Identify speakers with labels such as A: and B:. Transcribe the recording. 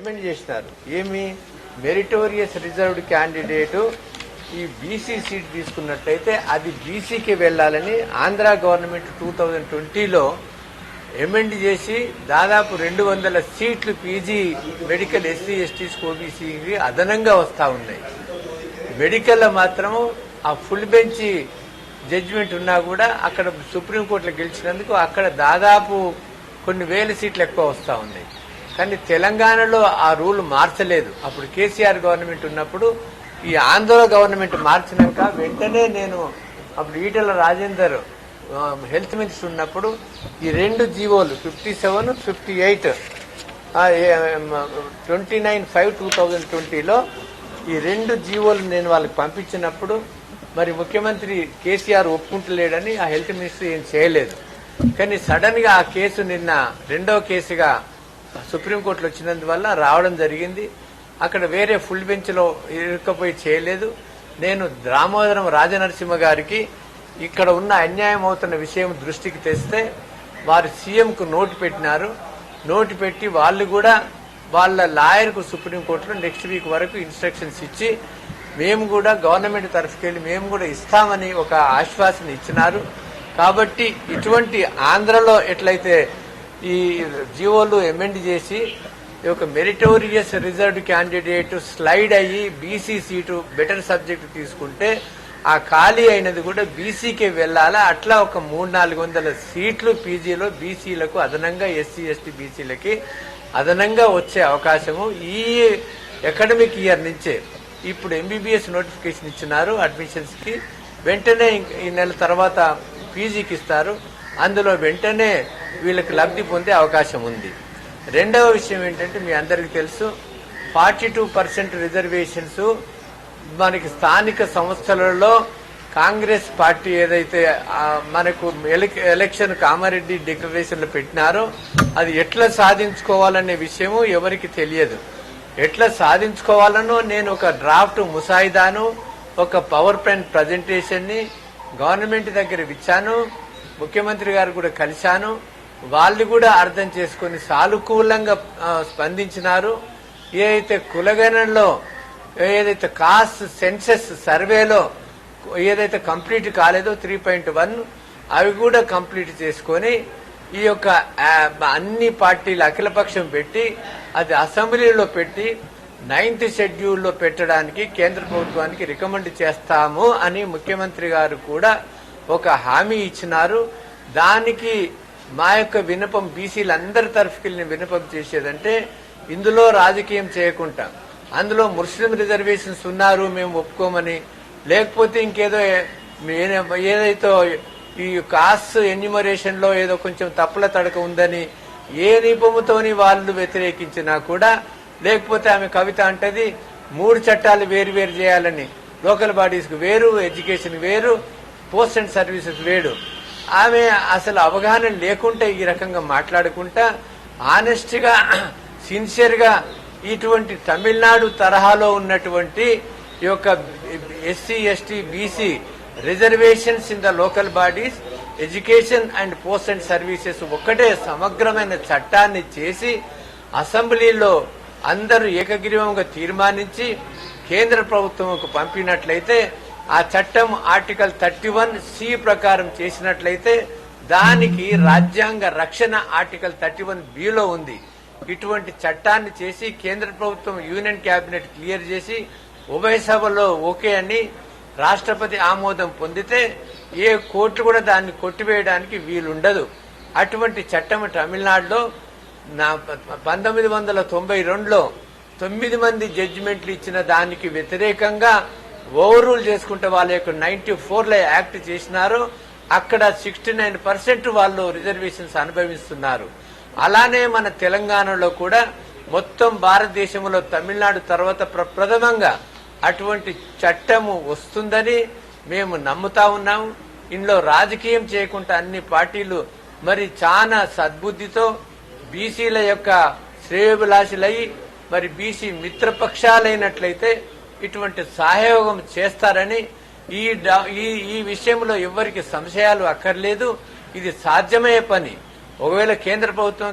A: Amend చేసినారు. ఏమి meritorious reserved candidate ఈ బీసీ సీట్ తీసుకున్నట్లయితే అది బీసీకి వెళ్లాలని ఆంధ్ర గవర్నమెంట్ 2020లో అమెండ్ చేసి దాదాపు 200 సీట్లు పీజీ మెడికల్ ఎస్సీ ఎస్టీస్ ఓబీసీకి అదనంగా వస్తా ఉన్నాయి. మెడికల్లో మాత్రము ఆ ఫుల్ బెంచ్ జడ్జిమెంట్ ఉన్నా కూడా అక్కడ సుప్రీంకోర్టులో గెలిచినందుకు అక్కడ దాదాపు కొన్ని వేల సీట్లు ఎక్కువ వస్తా ఉన్నాయి. కానీ తెలంగాణలో ఆ రూల్ మార్చలేదు. అప్పుడు కేసీఆర్ గవర్నమెంట్ ఉన్నప్పుడు ఈ ఆందోళన గవర్నమెంట్ మార్చినాక వెంటనే నేను అప్పుడు ఈటెల రాజేందర్ హెల్త్ మినిస్టర్ ఉన్నప్పుడు ఈ 2 జీవోలు 57, 58 29/5/2020లో ఈ 2 జీవోలు నేను వాళ్ళకి పంపించినప్పుడు మరి ముఖ్యమంత్రి కేసీఆర్ ఒప్పుకుంటలేడని ఆ హెల్త్ మినిస్టర్ ఏం చేయలేదు. కానీ సడన్ గా ఆ కేసు నిన్న 2వ కేసుగా సుప్రీంకోర్టులో వచ్చినందువల్ల రావడం జరిగింది. అక్కడ వేరే ఫుల్ బెంచ్ లో ఇరుక్కపోయి చేయలేదు. నేను దామోదరం రాజనరసింహ గారికి ఇక్కడ ఉన్న అన్యాయం అవుతున్న విషయం దృష్టికి తెస్తే వారు సీఎంకు నోటు పెట్టినారు. నోటు పెట్టి వాళ్ళు కూడా వాళ్ళ లాయర్కు సుప్రీంకోర్టులో నెక్స్ట్ వీక్ వరకు ఇన్స్ట్రక్షన్స్ ఇచ్చి మేము కూడా గవర్నమెంట్ తరఫుకెళ్లి మేము కూడా ఇస్తామని ఒక ఆశ్వాసన ఇచ్చినారు. కాబట్టి ఇటువంటి ఆంధ్రలో ఎట్లయితే ఈ జీవోలు అమెండ్ చేసి ఒక మెరిటోరియస్ రిజర్వ్డ్ క్యాండిడేట్ స్లైడ్ అయ్యి బీసీ సీటు బెటర్ సబ్జెక్ట్ తీసుకుంటే ఆ ఖాళీ అయినది కూడా బీసీకే వెళ్లాలా. అట్లా ఒక 300-400 సీట్లు పీజీలో బీసీలకు అదనంగా ఎస్సీ ఎస్టీ బీసీలకి అదనంగా వచ్చే అవకాశము ఈ అకాడమిక్ ఇయర్ నుంచే ఇప్పుడు ఎంబీబీఎస్ నోటిఫికేషన్ ఇచ్చినారు అడ్మిషన్స్ కి. వెంటనే ఈ నెల తర్వాత పీజీకి ఇస్తారు. అందులో వెంటనే వీళ్ళకి లబ్ధి పొందే అవకాశం ఉంది. రెండవ విషయం ఏంటంటే మీ అందరికీ తెలుసు 42% రిజర్వేషన్స్ మనకి స్థానిక సంస్థలలో కాంగ్రెస్ పార్టీ ఏదైతే మనకు ఎలక్షన్ కామారెడ్డి డిక్లరేషన్లు పెట్టినారో అది ఎట్లా సాధించుకోవాలనే విషయము ఎవరికి తెలియదు. ఎట్లా సాధించుకోవాలనో నేను ఒక డ్రాఫ్ట్ ముసాయిదాను ఒక పవర్ పాయింట్ ప్రజెంటేషన్ ని గవర్నమెంట్ దగ్గర ఇచ్చాను. ముఖ్యమంత్రి గారు కూడా కలిశాను. వాళ్ళు కూడా అర్థం చేసుకుని సానుకూలంగా స్పందించినారు. ఏదైతే కులగణనలో ఏదైతే కాస్ట్ సెన్సెస్ సర్వేలో ఏదైతే కంప్లీట్ కాలేదో 3.1 అవి కూడా కంప్లీట్ చేసుకుని ఈ యొక్క అన్ని పార్టీలు అఖిలపక్షం పెట్టి అది అసెంబ్లీలో పెట్టి 9th షెడ్యూల్లో పెట్టడానికి కేంద్ర ప్రభుత్వానికి రికమెండ్ చేస్తాము అని ముఖ్యమంత్రి గారు కూడా ఒక హామీ ఇచ్చినారు. దానికి మా యొక్క విన్నపం బీసీలందరి తరఫుకెళ్ళి విన్నపం చేసేదంటే ఇందులో రాజకీయం చేయకుండా అందులో ముస్లిం రిజర్వేషన్స్ ఉన్నారు మేము ఒప్పుకోమని, లేకపోతే ఇంకేదో ఏదైతే ఈ కాస్ట్ ఎన్యూమరేషన్ లో ఏదో కొంచెం తప్పుల తడక ఉందని ఏ నిపముతోని వాళ్ళు వ్యతిరేకించినా కూడా, లేకపోతే ఆమె కవిత అంటది 3 చట్టాలు వేరు వేరు చేయాలని, లోకల్ బాడీస్ కు వేరు, ఎడ్యుకేషన్ వేరు, పోస్ట్ అండ్ సర్వీసెస్ వేరు. ఆమె అసలు అవగాహన లేకుండా ఈ రకంగా మాట్లాడుకుంటా ఆనెస్ట్ గా సిన్సియర్ గా ఇటువంటి తమిళనాడు తరహాలో ఉన్నటువంటి ఈ యొక్క SC ST BC reservations in the local bodies, education and post and services ఒక్కటే సమగ్రమైన చట్టాన్ని చేసి అసెంబ్లీలో అందరూ ఏకగ్రీవంగా తీర్మానించి కేంద్ర ప్రభుత్వంకు పంపినట్లయితే ఆ చట్టం ఆర్టికల్ 31C ప్రకారం చేసినట్లయితే దానికి రాజ్యాంగ రక్షణ ఆర్టికల్ 31Bలో ఉంది. ఇటువంటి చట్టాన్ని చేసి కేంద్ర ప్రభుత్వం యూనియన్ కేబినెట్ క్లియర్ చేసి ఉభయ సభలో ఓకే అని రాష్ట్రపతి ఆమోదం పొందితే ఏ కోర్టు కూడా దాన్ని కొట్టివేయడానికి వీలుండదు. అటువంటి చట్టం తమిళనాడులో 1992లో 9 మంది జడ్జిమెంట్లు ఇచ్చిన దానికి వ్యతిరేకంగా ఓవర్ రూల్ చేసుకుంటే వాళ్ళ యొక్క 94లో యాక్ట్ చేసినారు. అక్కడ 69% వాళ్ళు రిజర్వేషన్స్ అనుభవిస్తున్నారు. అలానే మన తెలంగాణలో కూడా మొత్తం భారతదేశంలో తమిళనాడు తర్వాత ప్రథమంగా అటువంటి చట్టము వస్తుందని మేము నమ్ముతా ఉన్నాం. ఇందులో రాజకీయం చేయకుండా అన్ని పార్టీలు మరి చాలా సద్బుద్ధితో బీసీల యొక్క శ్రేయోభిలాషులై మరి బీసీ మిత్రపక్షాలైనట్లయితే ఇటువంటి సహయోగం చేస్తారని ఈ విషయంలో ఎవరికి సంశయాలు అక్కర్లేదు. ఇది సాధ్యమయ్యే పని. ఒకవేళ కేంద్ర ప్రభుత్వం